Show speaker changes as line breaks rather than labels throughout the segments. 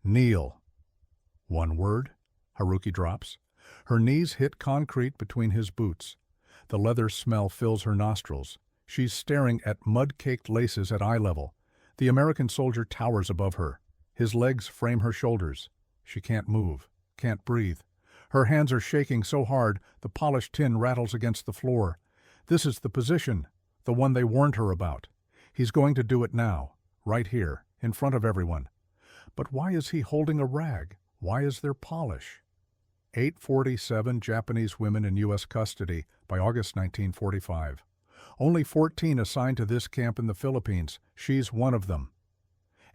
Kneel. One word. Haruki drops. Her knees hit concrete between his boots. The leather smell fills her nostrils. She's staring at mud-caked laces at eye level. The American soldier towers above her. His legs frame her shoulders. She can't move, can't breathe. Her hands are shaking so hard the polished tin rattles against the floor. This is the position, the one they warned her about. He's going to do it now, right here, in front of everyone. But why is he holding a rag? Why is there polish? 847 Japanese women in U.S. custody by August 1945. Only 14 assigned to this camp in the Philippines. She's one of them.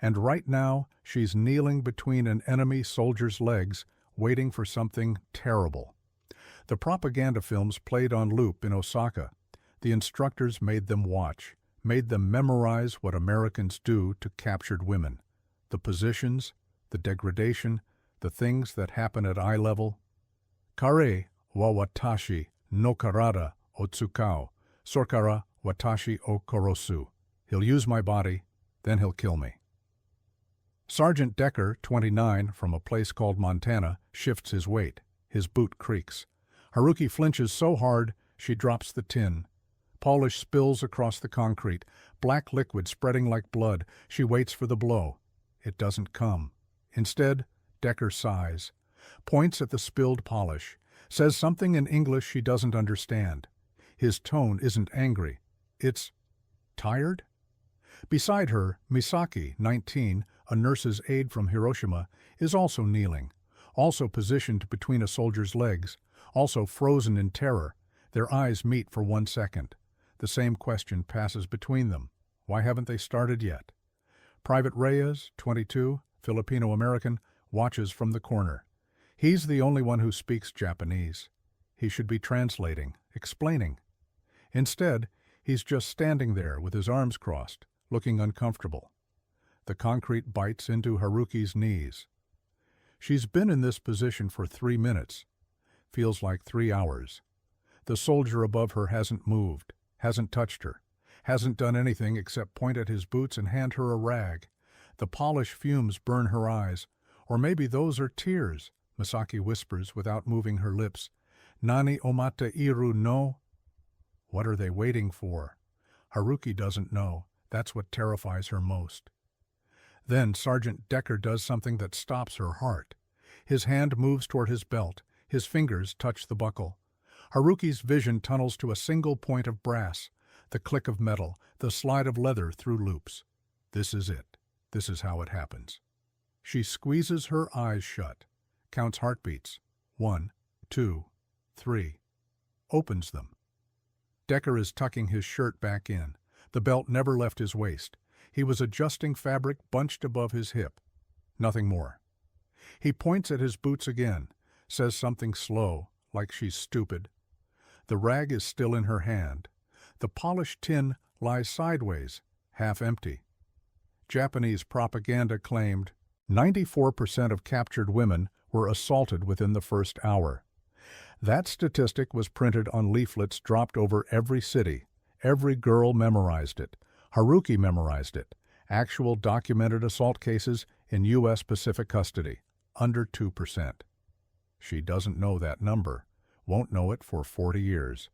And right now, she's kneeling between an enemy soldier's legs, waiting for something terrible. The propaganda films played on loop in Osaka. The instructors made them watch, made them memorize what Americans do to captured women. The positions, the degradation, the things that happen at eye level. Kare wa watashi no karada o tsukao, sorkara watashi o korosu. He'll use my body, then he'll kill me. Sergeant Decker, 29, from a place called Montana, shifts his weight. His boot creaks. Haruki flinches so hard, she drops the tin. Polish spills across the concrete, black liquid spreading like blood. She waits for the blow. It doesn't come. Instead, Decker sighs, points at the spilled polish, says something in English she doesn't understand. His tone isn't angry. It's tired? Beside her, Misaki, 19, a nurse's aide from Hiroshima, is also kneeling, also positioned between a soldier's legs, also frozen in terror. Their eyes meet for 1 second. The same question passes between them. Why haven't they started yet? Private Reyes, 22, Filipino-American, watches from the corner. He's the only one who speaks Japanese. He should be translating, explaining. Instead, he's just standing there with his arms crossed, looking uncomfortable. The concrete bites into Haruki's knees. She's been in this position for 3 minutes. Feels like 3 hours. The soldier above her hasn't moved, hasn't touched her, hasn't done anything except point at his boots and hand her a rag. The polish fumes burn her eyes. Or maybe those are tears, Misaki whispers without moving her lips. Nani omata iru no? What are they waiting for? Haruki doesn't know. That's what terrifies her most. Then Sergeant Decker does something that stops her heart. His hand moves toward his belt. His fingers touch the buckle. Haruki's vision tunnels to a single point of brass, the click of metal, the slide of leather through loops. This is it. This is how it happens. She squeezes her eyes shut, counts heartbeats. 1, 2, 3. Opens them. Decker is tucking his shirt back in. The belt never left his waist. He was adjusting fabric bunched above his hip. Nothing more. He points at his boots again, says something slow, like she's stupid. The rag is still in her hand. The polished tin lies sideways, half empty. Japanese propaganda claimed 94% of captured women were assaulted within the first hour. That statistic was printed on leaflets dropped over every city. Every girl memorized it. Haruki memorized it. Actual documented assault cases in U.S. Pacific custody, under 2%. She doesn't know that number, won't know it for 40 years.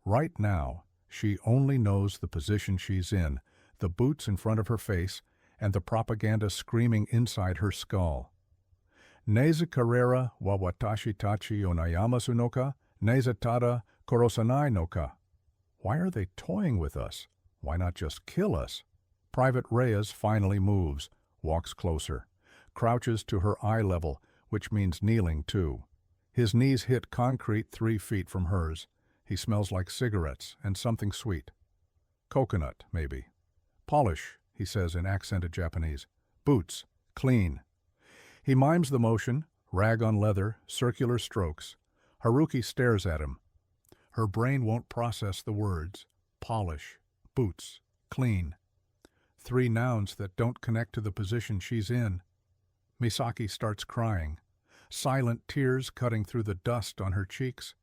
Right now, she only knows the position she's in, the boots in front of her face, and the propaganda screaming inside her skull. Neza karera wa watashi tachi onayamasu no ka, neza tada korosanai no ka. Why are they toying with us? Why not just kill us? Private Reyes finally moves, walks closer, crouches to her eye level, which means kneeling too. His knees hit concrete 3 feet from hers. He smells like cigarettes and something sweet. Coconut, maybe. Polish, he says in accented Japanese. Boots, clean. He mimes the motion, rag on leather, circular strokes. Haruki stares at him. Her brain won't process the words. Polish, boots, clean. 3 nouns that don't connect to the position she's in. Misaki starts crying, silent tears cutting through the dust on her cheeks.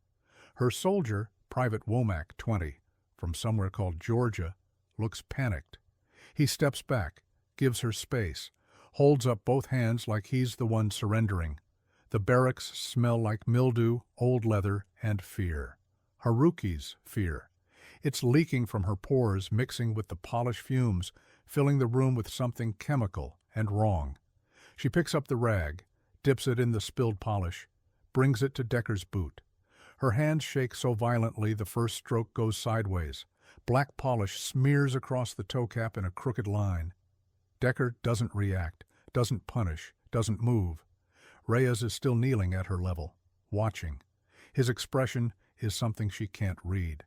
Her soldier, Private Womack, 20, from somewhere called Georgia, looks panicked. He steps back, gives her space, holds up both hands like he's the one surrendering. The barracks smell like mildew, old leather, and fear. Haruki's fear. It's leaking from her pores, mixing with the polish fumes, filling the room with something chemical and wrong. She picks up the rag, dips it in the spilled polish, brings it to Decker's boot. Her hands shake so violently the first stroke goes sideways. Black polish smears across the toe cap in a crooked line. Decker doesn't react, doesn't punish, doesn't move. Reyes is still kneeling at her level, watching. His expression is something she can't read.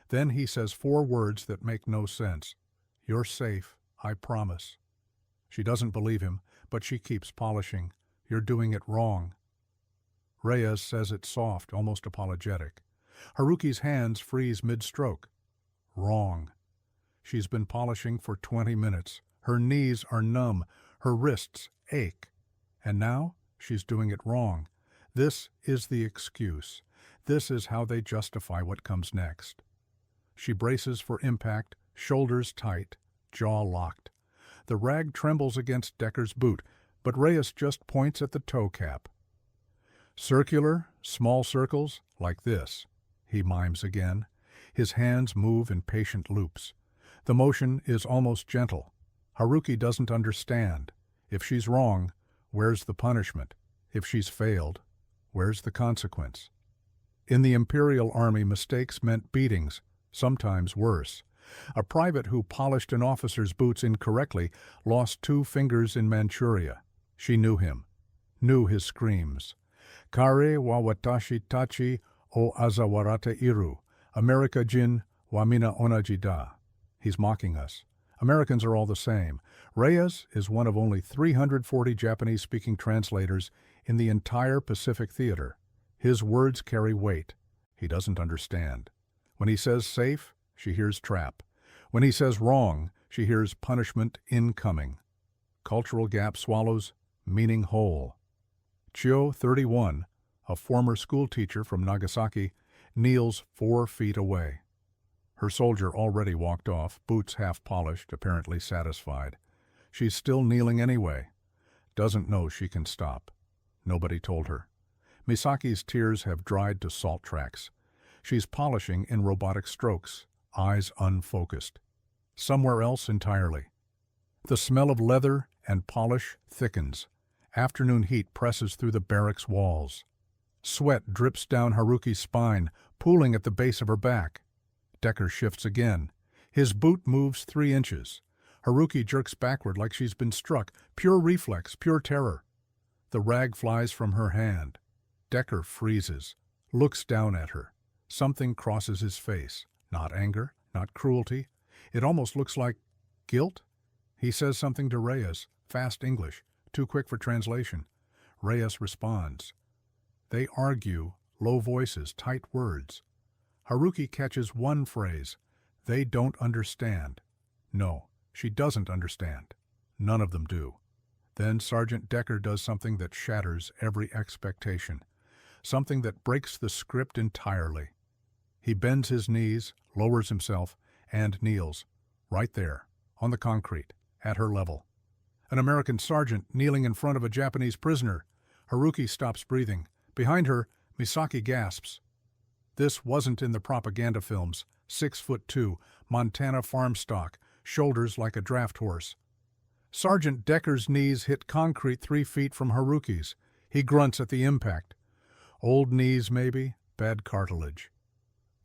Then he says 4 words that make no sense. "You're safe, I promise." She doesn't believe him, but she keeps polishing. "You're doing it wrong." Reyes says it soft, almost apologetic. Haruki's hands freeze mid-stroke. Wrong. She's been polishing for 20 minutes. Her knees are numb. Her wrists ache. And now she's doing it wrong. This is the excuse. This is how they justify what comes next. She braces for impact, shoulders tight, jaw locked. The rag trembles against Decker's boot, but Reyes just points at the toe cap. "Circular, small circles, like this," he mimes again. His hands move in patient loops. The motion is almost gentle. Haruki doesn't understand. If she's wrong, where's the punishment? If she's failed, where's the consequence? In the Imperial Army, mistakes meant beatings, sometimes worse. A private who polished an officer's boots incorrectly lost 2 fingers in Manchuria. She knew him, knew his screams. "Kare wa watashi tachi o azawarate iru, America jin wa mina onaji da." He's mocking us. Americans are all the same. Reyes is one of only 340 Japanese-speaking translators in the entire Pacific Theater. His words carry weight. He doesn't understand. When he says safe, she hears trap. When he says wrong, she hears punishment incoming. Cultural gap swallows, meaning whole. Chio, 31, a former schoolteacher from Nagasaki, kneels 4 feet away. Her soldier already walked off, boots half polished, apparently satisfied. She's still kneeling anyway. Doesn't know she can stop. Nobody told her. Misaki's tears have dried to salt tracks. She's polishing in robotic strokes, eyes unfocused. Somewhere else entirely. The smell of leather and polish thickens. Afternoon heat presses through the barracks walls. Sweat drips down Haruki's spine, pooling at the base of her back. Decker shifts again. His boot moves 3 inches. Haruki jerks backward like she's been struck. Pure reflex, pure terror. The rag flies from her hand. Decker freezes, looks down at her. Something crosses his face. Not anger, not cruelty. It almost looks like guilt. He says something to Reyes, fast English, too quick for translation. Reyes responds. They argue, low voices, tight words. Haruki catches one phrase. They don't understand. No, she doesn't understand. None of them do. Then Sergeant Decker does something that shatters every expectation. Something that breaks the script entirely. He bends his knees, lowers himself, and kneels. Right there, on the concrete, at her level. An American sergeant kneeling in front of a Japanese prisoner. Haruki stops breathing. Behind her, Misaki gasps. This wasn't in the propaganda films. 6'2", Montana farm stock, shoulders like a draft horse. Sergeant Decker's knees hit concrete 3 feet from Haruki's. He grunts at the impact. Old knees, maybe, bad cartilage.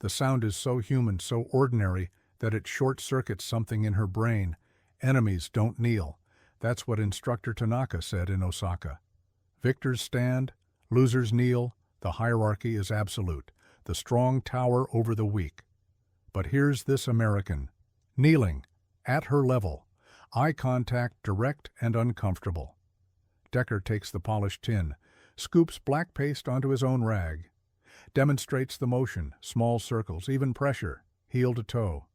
The sound is so human, so ordinary, that it short-circuits something in her brain. Enemies don't kneel. That's what Instructor Tanaka said in Osaka. Victors stand, losers kneel, the hierarchy is absolute. The strong tower over the weak. But here's this American, kneeling, at her level, eye contact direct and uncomfortable. Decker takes the polished tin, scoops black paste onto his own rag, demonstrates the motion, small circles, even pressure, heel to toe.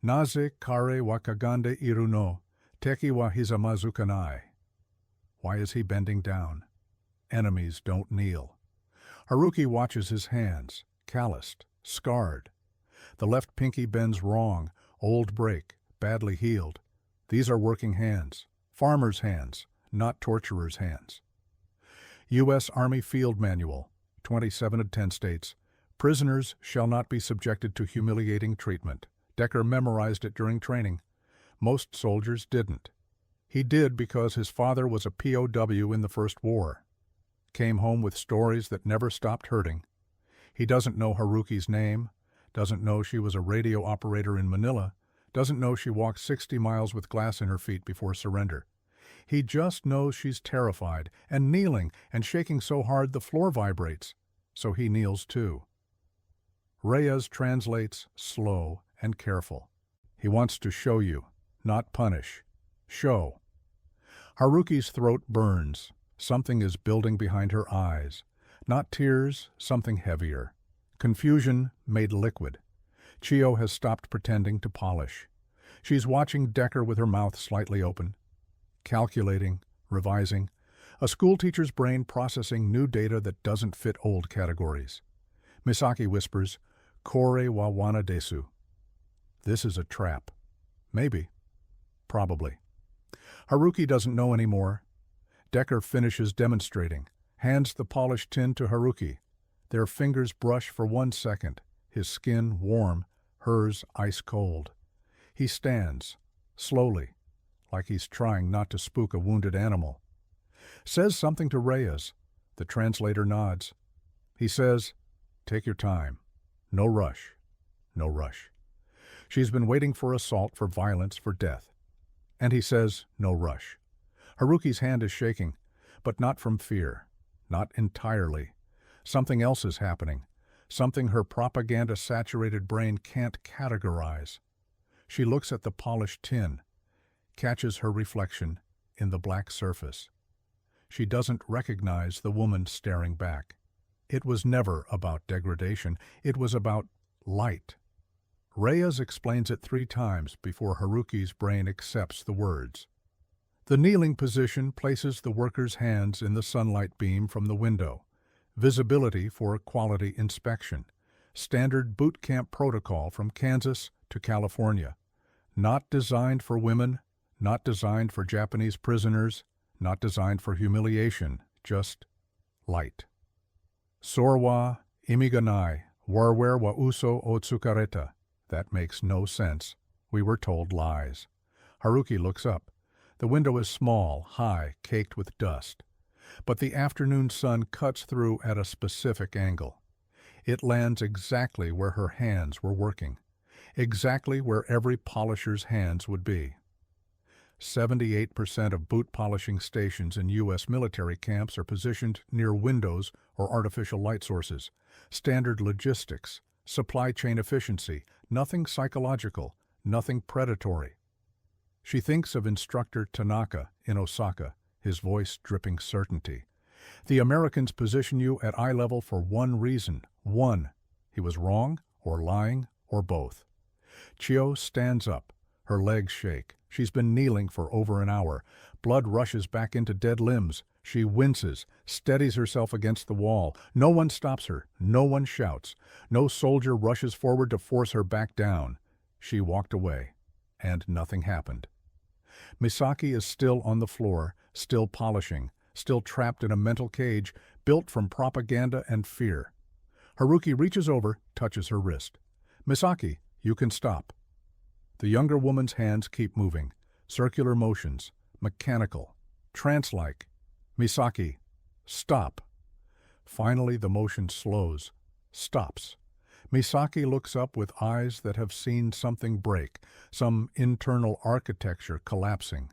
Naze kare wa kagande iru no, teki wa hizamazu kanai. Why is he bending down? Enemies don't kneel. Haruki watches his hands, calloused, scarred. The left pinky bends wrong, old break, badly healed. These are working hands, farmers' hands, not torturers' hands. U.S. Army Field Manual, 27 of 10 states, prisoners shall not be subjected to humiliating treatment. Decker memorized it during training. Most soldiers didn't. He did because his father was a POW in the First War. Came home with stories that never stopped hurting. He doesn't know Haruki's name, doesn't know she was a radio operator in Manila, doesn't know she walked 60 miles with glass in her feet before surrender. He just knows she's terrified and kneeling and shaking so hard the floor vibrates, so he kneels too. Reyes translates slow and careful. He wants to show you, not punish. Show. Haruki's throat burns. Something is building behind her eyes. Not tears, something heavier. Confusion made liquid. Chio has stopped pretending to polish. She's watching Decker with her mouth slightly open. Calculating, revising, a schoolteacher's brain processing new data that doesn't fit old categories. Misaki whispers, "Kore wa wana desu." This is a trap. Maybe. Probably. Haruki doesn't know anymore. Decker finishes demonstrating, hands the polished tin to Haruki. Their fingers brush for 1 second, his skin warm, hers ice cold. He stands, slowly, like he's trying not to spook a wounded animal. Says something to Reyes. The translator nods. He says, "Take your time. No rush. No rush." She's been waiting for assault, for violence, for death. And he says, "No rush." Haruki's hand is shaking, but not from fear. Not entirely. Something else is happening. Something her propaganda-saturated brain can't categorize. She looks at the polished tin, catches her reflection in the black surface. She doesn't recognize the woman staring back. It was never about degradation. It was about light. Reyes explains it 3 times before Haruki's brain accepts the words. The kneeling position places the worker's hands in the sunlight beam from the window. Visibility for quality inspection. Standard boot camp protocol from Kansas to California. Not designed for women, not designed for Japanese prisoners, not designed for humiliation, just light. Sorwa imiganai, warwer wa uso o tsukareta. That makes no sense. We were told lies. Haruki looks up. The window is small, high, caked with dust. But the afternoon sun cuts through at a specific angle. It lands exactly where her hands were working, exactly where every polisher's hands would be. 78% of boot polishing stations in U.S. military camps are positioned near windows or artificial light sources. Standard logistics, supply chain efficiency, nothing psychological, nothing predatory. She thinks of instructor Tanaka in Osaka, his voice dripping certainty. The Americans position you at eye level for one reason. One. He was wrong, or lying, or both. Chio stands up. Her legs shake. She's been kneeling for over an hour. Blood rushes back into dead limbs. She winces, steadies herself against the wall. No one stops her. No one shouts. No soldier rushes forward to force her back down. She walked away, and nothing happened. Misaki is still on the floor, still polishing, still trapped in a mental cage built from propaganda and fear. Haruki reaches over, touches her wrist. "Misaki, you can stop." The younger woman's hands keep moving, circular motions, mechanical, trance-like. "Misaki, stop." Finally the motion slows, stops. Misaki looks up with eyes that have seen something break, some internal architecture collapsing.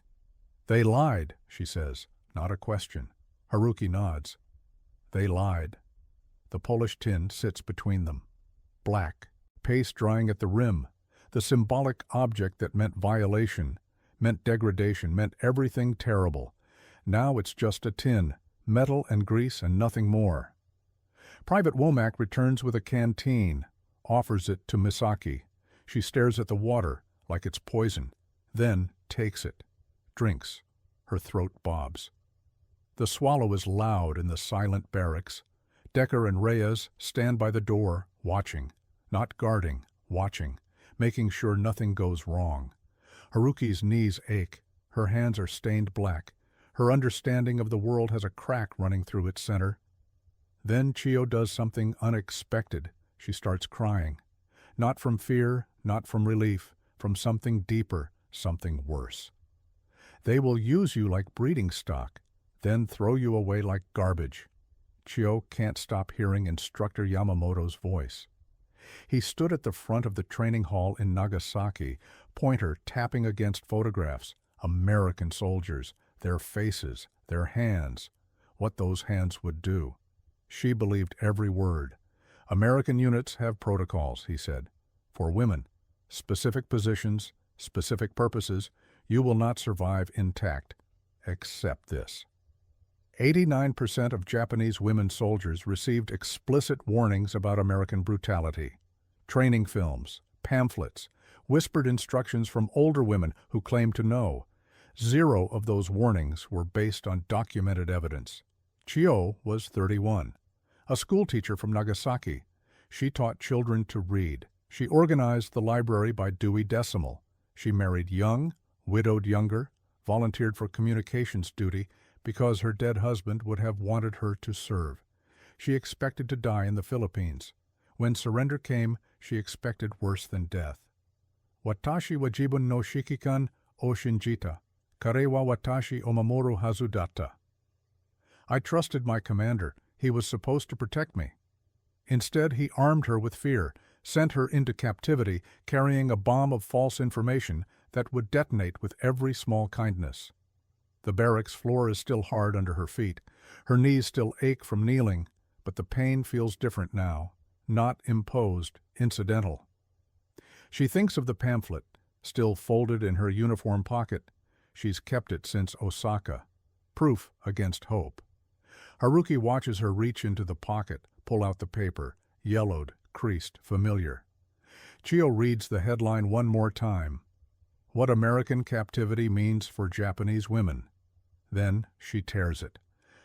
"They lied," she says, not a question. Haruki nods. They lied. The Polish tin sits between them. Black, paste drying at the rim, the symbolic object that meant violation, meant degradation, meant everything terrible. Now it's just a tin, metal and grease and nothing more. Private Womack returns with a canteen, offers it to Misaki. She stares at the water like it's poison, then takes it, drinks. Her throat bobs. The swallow is loud in the silent barracks. Decker and Reyes stand by the door, watching, not guarding, watching, making sure nothing goes wrong. Haruki's knees ache. Her hands are stained black. Her understanding of the world has a crack running through its center. Then Chio does something unexpected. She starts crying. Not from fear, not from relief, from something deeper, something worse. They will use you like breeding stock, then throw you away like garbage. Chio can't stop hearing Instructor Yamamoto's voice. He stood at the front of the training hall in Nagasaki, pointer tapping against photographs, American soldiers, their faces, their hands, what those hands would do. She believed every word. American units have protocols, he said. For women, specific positions, specific purposes, you will not survive intact. Accept this. 89% of Japanese women soldiers received explicit warnings about American brutality. Training films, pamphlets, whispered instructions from older women who claimed to know. 0 of those warnings were based on documented evidence. Chio was 31, a schoolteacher from Nagasaki. She taught children to read. She organized the library by Dewey Decimal. She married young, widowed younger, volunteered for communications duty because her dead husband would have wanted her to serve. She expected to die in the Philippines. When surrender came, she expected worse than death. Watashi wa jibun no shikikan o shinjita, kare wa watashi o mamoru hazudata. I trusted my commander. He was supposed to protect me. Instead, he armed her with fear, sent her into captivity, carrying a bomb of false information that would detonate with every small kindness. The barracks floor is still hard under her feet. Her knees still ache from kneeling, but the pain feels different now, not imposed, incidental. She thinks of the pamphlet, still folded in her uniform pocket. She's kept it since Osaka. Proof against hope. Haruki watches her reach into the pocket, pull out the paper, yellowed, creased, familiar. Chio reads the headline one more time. What American captivity means for Japanese women. Then she tears it.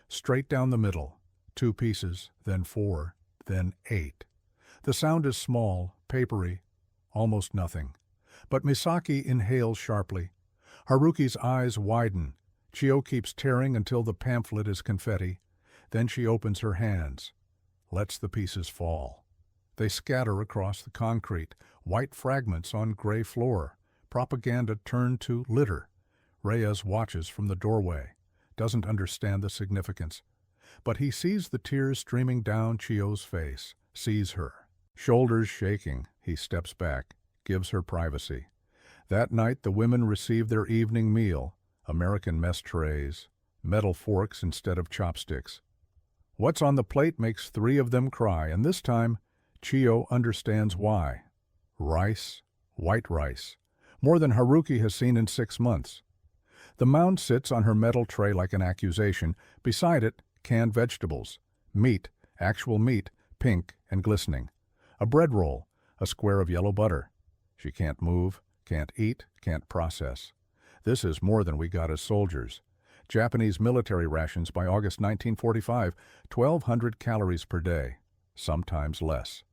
Straight down the middle. 2 pieces, then 4, then 8. The sound is small, papery, almost nothing. But Misaki inhales sharply. Haruki's eyes widen. Chio keeps tearing until the pamphlet is confetti. Then she opens her hands, lets the pieces fall. They scatter across the concrete, white fragments on gray floor. Propaganda turned to litter. Reyes watches from the doorway, doesn't understand the significance. But he sees the tears streaming down Chio's face, sees her. Shoulders shaking, he steps back, gives her privacy. That night the women receive their evening meal, American mess trays, metal forks instead of chopsticks. What's on the plate makes 3 of them cry, and this time Chio understands why. Rice, white rice. More than Haruki has seen in 6 months. The mound sits on her metal tray like an accusation. Beside it, canned vegetables. Meat, actual meat, pink and glistening. A bread roll, a square of yellow butter. She can't move, can't eat, can't process. This is more than we got as soldiers. Japanese military rations by August 1945, 1,200 calories per day, sometimes less.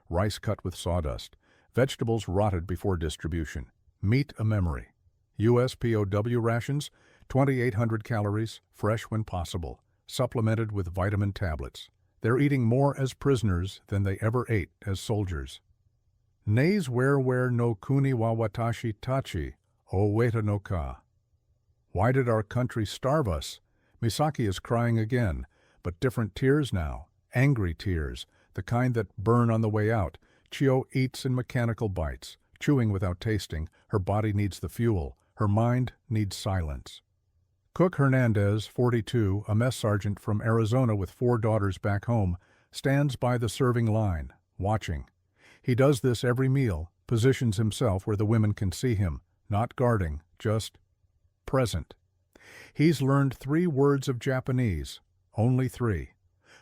Rice cut with sawdust. Vegetables rotted before distribution. Meat a memory. U.S. POW rations, 2,800 calories, fresh when possible, supplemented with vitamin tablets. They're eating more as prisoners than they ever ate as soldiers. Neis where no kuni wa watashi tachi, o weta no ka. Why did our country starve us? Misaki is crying again, but different tears now, angry tears, the kind that burn on the way out. Chio eats in mechanical bites, chewing without tasting. Her body needs the fuel. Her mind needs silence. Cook Hernandez, 42, a mess sergeant from Arizona with 4 daughters back home, stands by the serving line, watching. He does this every meal, positions himself where the women can see him, not guarding, just present. He's learned 3 words of Japanese, only 3.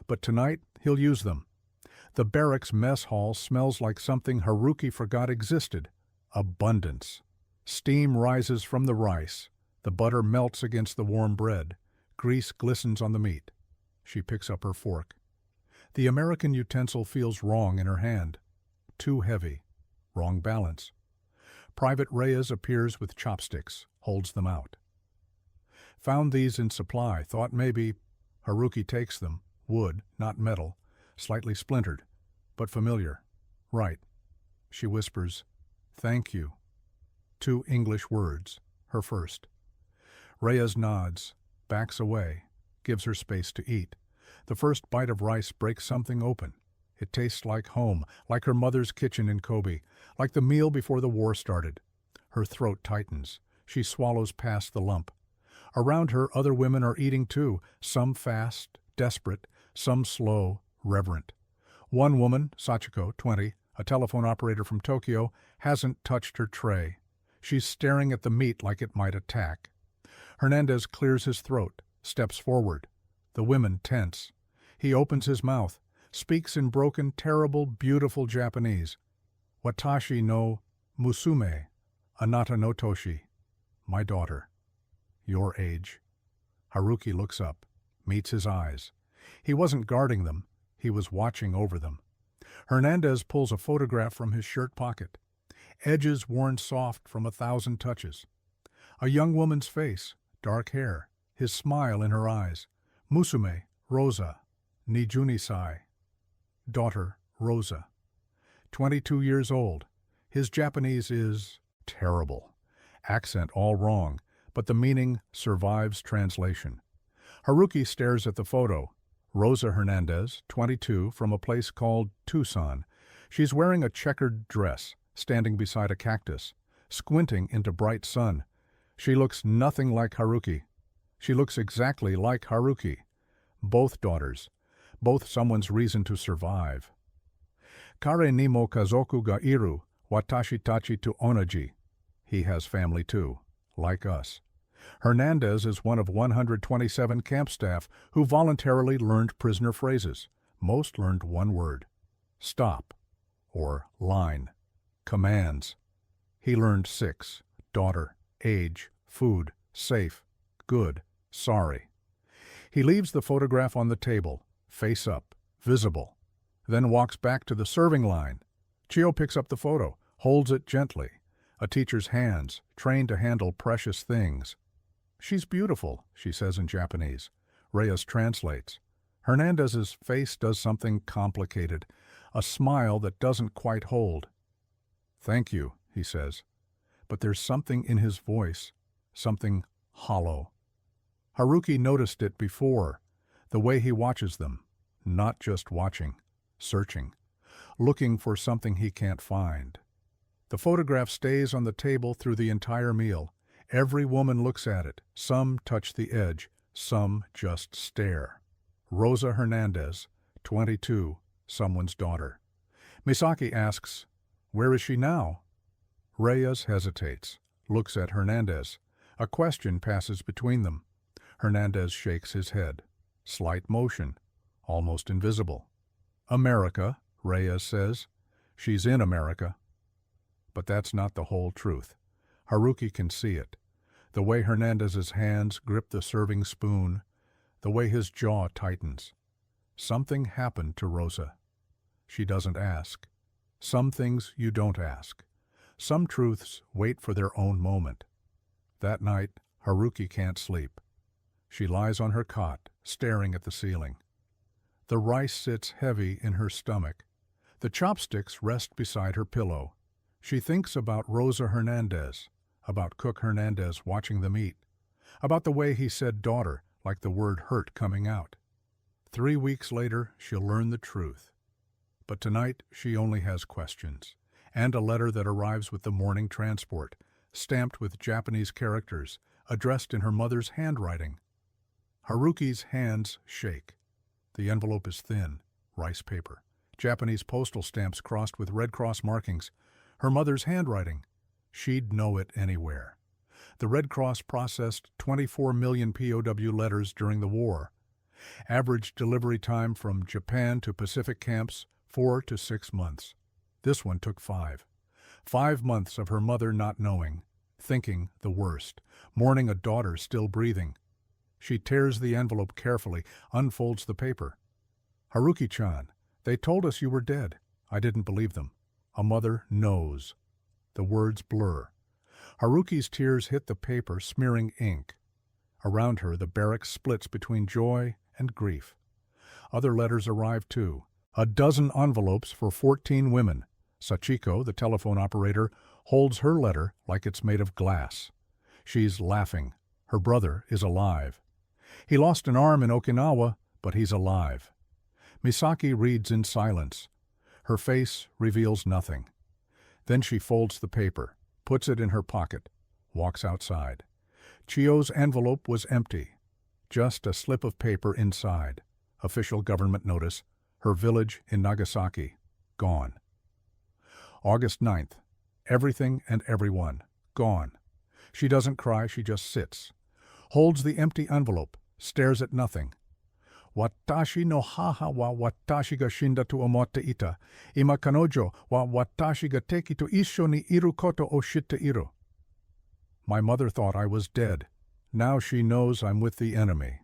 But tonight he'll use them. The barracks mess hall smells like something Haruki forgot existed. Abundance. Steam rises from the rice. The butter melts against the warm bread. Grease glistens on the meat. She picks up her fork. The American utensil feels wrong in her hand. Too heavy. Wrong balance. Private Reyes appears with chopsticks, holds them out. Found these in supply, thought maybe. Haruki takes them. Wood, not metal. Slightly splintered, but familiar. Right. She whispers, "Thank you." 2 English words, her first. Reyes nods, backs away, gives her space to eat. The first bite of rice breaks something open. It tastes like home, like her mother's kitchen in Kobe, like the meal before the war started. Her throat tightens. She swallows past the lump. Around her, other women are eating too, some fast, desperate, some slow, reverent. One woman, Sachiko, 20, a telephone operator from Tokyo, hasn't touched her tray. She's staring at the meat like it might attack. Hernandez clears his throat, steps forward. The women tense. He opens his mouth, speaks in broken, terrible, beautiful Japanese. "Watashi no musume, anata no toshi." My daughter. Your age. Haruki looks up, meets his eyes. He wasn't guarding them, he was watching over them. Hernandez pulls a photograph from his shirt pocket. Edges worn soft from 1,000 touches. A young woman's face, dark hair, his smile in her eyes. Musume, Rosa, Nijunisai. Daughter, Rosa. 22 years old. His Japanese is terrible. Accent all wrong, but the meaning survives translation. Haruki stares at the photo. Rosa Hernandez, 22, from a place called Tucson. She's wearing a checkered dress, standing beside a cactus, squinting into bright sun. She looks nothing like Haruki. She looks exactly like Haruki. Both daughters. Both someone's reason to survive. Kare ni mo kazoku ga iru, watashi tachi to onaji. He has family too, like us. Hernandez is one of 127 camp staff who voluntarily learned prisoner phrases. Most learned one word. Stop, or line. Commands. He learned 6. Daughter, age, food, safe, good, sorry. He leaves the photograph on the table, face up, visible, then walks back to the serving line. Chio picks up the photo, holds it gently. A teacher's hands, trained to handle precious things. "She's beautiful," she says in Japanese. Reyes translates. Hernandez's face does something complicated, a smile that doesn't quite hold. "Thank you," he says. But there's something in his voice, something hollow. Haruki noticed it before, the way he watches them, not just watching, searching, looking for something he can't find. The photograph stays on the table through the entire meal. Every woman looks at it. Some touch the edge, some just stare. Rosa Hernandez, 22, someone's daughter. Misaki asks, "Where is she now?" Reyes hesitates, looks at Hernandez. A question passes between them. Hernandez shakes his head. Slight motion, almost invisible. "America," Reyes says. "She's in America." But that's not the whole truth. Haruki can see it. The way Hernandez's hands grip the serving spoon, the way his jaw tightens. Something happened to Rosa. She doesn't ask. Some things you don't ask. Some truths wait for their own moment. That night, Haruki can't sleep. She lies on her cot, staring at the ceiling. The rice sits heavy in her stomach. The chopsticks rest beside her pillow. She thinks about Rosa Hernandez, about Cook Hernandez watching them eat, about the way he said daughter, like the word hurt coming out. 3 weeks later, she'll learn the truth. But tonight, she only has questions, and a letter that arrives with the morning transport, stamped with Japanese characters, addressed in her mother's handwriting. Haruki's hands shake. The envelope is thin, rice paper, Japanese postal stamps crossed with Red Cross markings. Her mother's handwriting. She'd know it anywhere. The Red Cross processed 24 million POW letters during the war. Average delivery time from Japan to Pacific camps, 4 to 6 months. This one took 5. 5 months of her mother not knowing, thinking the worst, mourning a daughter still breathing. She tears the envelope carefully, unfolds the paper. "Haruki-chan, they told us you were dead. I didn't believe them. A mother knows." The words blur. Haruki's tears hit the paper, smearing ink. Around her, the barracks splits between joy and grief. Other letters arrive too. A dozen envelopes for 14 women. Sachiko, the telephone operator, holds her letter like it's made of glass. She's laughing. Her brother is alive. He lost an arm in Okinawa, but he's alive. Misaki reads in silence. Her face reveals nothing. Then she folds the paper, puts it in her pocket, walks outside. Chio's envelope was empty. Just a slip of paper inside. Official government notice. Her village in Nagasaki. Gone. August 9th. Everything and everyone. Gone. She doesn't cry, she just sits. Holds the empty envelope, stares at nothing. Watashi no haha wa watashi ga shinda to omotte ita. Ima kanojo wa watashi ga teki to issho ni iru koto o shitte iru. My mother thought I was dead. Now she knows I'm with the enemy.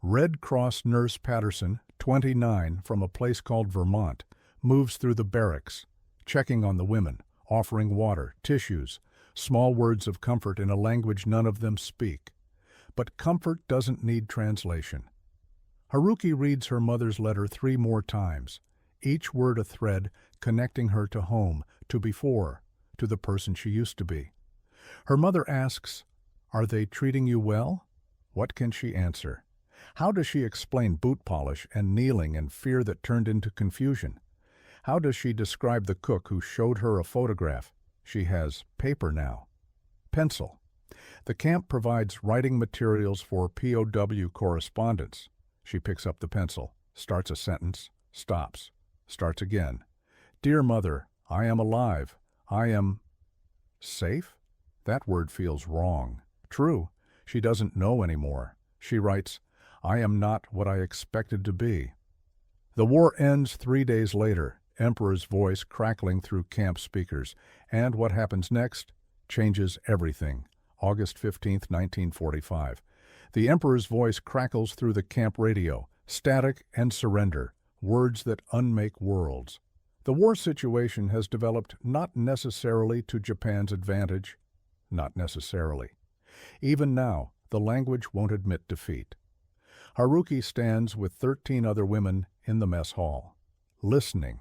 Red Cross nurse Patterson, 29, from a place called Vermont, moves through the barracks, checking on the women, offering water, tissues, small words of comfort in a language none of them speak. But comfort doesn't need translation. Haruki reads her mother's letter 3 more times, each word a thread connecting her to home, to before, to the person she used to be. Her mother asks, "Are they treating you well?" What can she answer? How does she explain boot polish and kneeling and fear that turned into confusion? How does she describe the cook who showed her a photograph? She has paper now. Pencil. The camp provides writing materials for POW correspondence. She picks up the pencil, starts a sentence, stops, starts again. "Dear Mother, I am alive. I am..." Safe? That word feels wrong. True, she doesn't know anymore. She writes, "I am not what I expected to be." The war ends 3 days later, Emperor's voice crackling through camp speakers, and what happens next changes everything. August 15, 1945. The Emperor's voice crackles through the camp radio, static and surrender, words that unmake worlds. The war situation has developed not necessarily to Japan's advantage, not necessarily. Even now, the language won't admit defeat. Haruki stands with 13 other women in the mess hall, listening.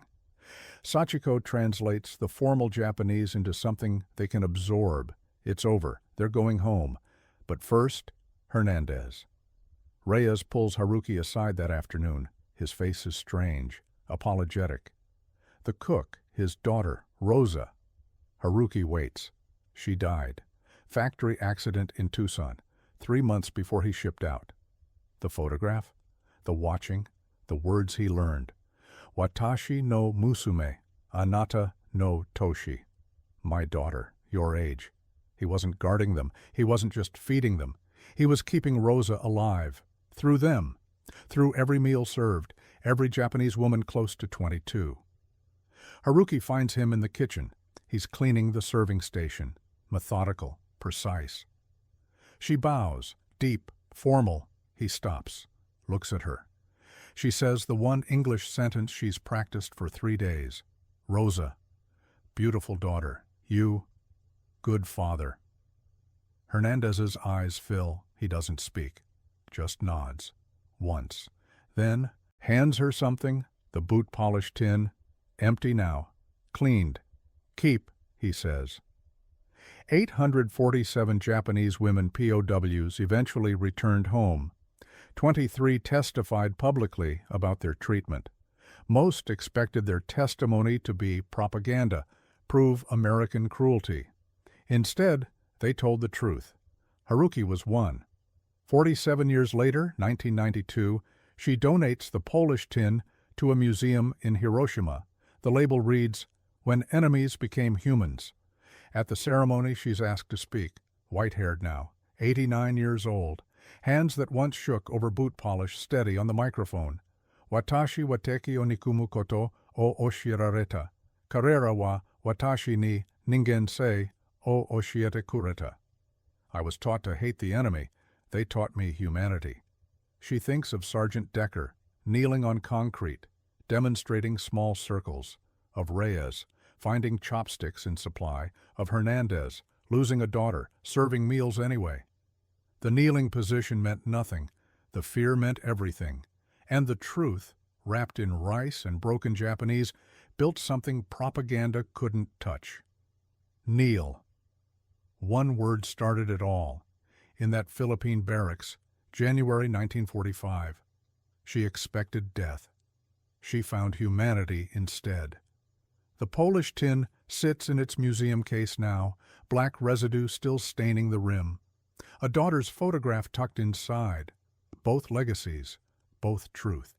Sachiko translates the formal Japanese into something they can absorb. It's over. They're going home. But first, Hernandez. Reyes pulls Haruki aside that afternoon. His face is strange, apologetic. The cook, his daughter, Rosa. Haruki waits. She died. Factory accident in Tucson, 3 months before he shipped out. The photograph, the watching, the words he learned. Watashi no musume, anata no toshi. My daughter, your age. He wasn't guarding them. He wasn't just feeding them. He was keeping Rosa alive. Through them. Through every meal served. Every Japanese woman close to 22. Haruki finds him in the kitchen. He's cleaning the serving station. Methodical. Precise. She bows. Deep. Formal. He stops. Looks at her. She says the one English sentence she's practiced for 3 days. Rosa. Beautiful daughter. You. Good father. Hernandez's eyes fill. He doesn't speak. Just nods. Once. Then hands her something, the boot polish tin. Empty now. Cleaned. Keep, he says. 847 Japanese women POWs eventually returned home. 23 testified publicly about their treatment. Most expected their testimony to be propaganda, prove American cruelty. Instead, they told the truth. Haruki was one. 47 years later, 1992, she donates the Polish tin to a museum in Hiroshima. The label reads, "When Enemies Became Humans." At the ceremony, she's asked to speak, white-haired now, 89 years old, hands that once shook over boot polish steady on the microphone. Watashi wa teki o nikumu koto o oshirareta. Karera wa watashi ni ningen sei o oshiete kureta. I was taught to hate the enemy. They taught me humanity. She thinks of Sergeant Decker, kneeling on concrete, demonstrating small circles, of Reyes, finding chopsticks in supply, of Hernandez, losing a daughter, serving meals anyway. The kneeling position meant nothing. The fear meant everything. And the truth, wrapped in rice and broken Japanese, built something propaganda couldn't touch. Kneel. One word started it all. In that Philippine barracks, January 1945. She expected death. She found humanity instead. The Polish tin sits in its museum case now, black residue still staining the rim. A daughter's photograph tucked inside. Both legacies, both truth.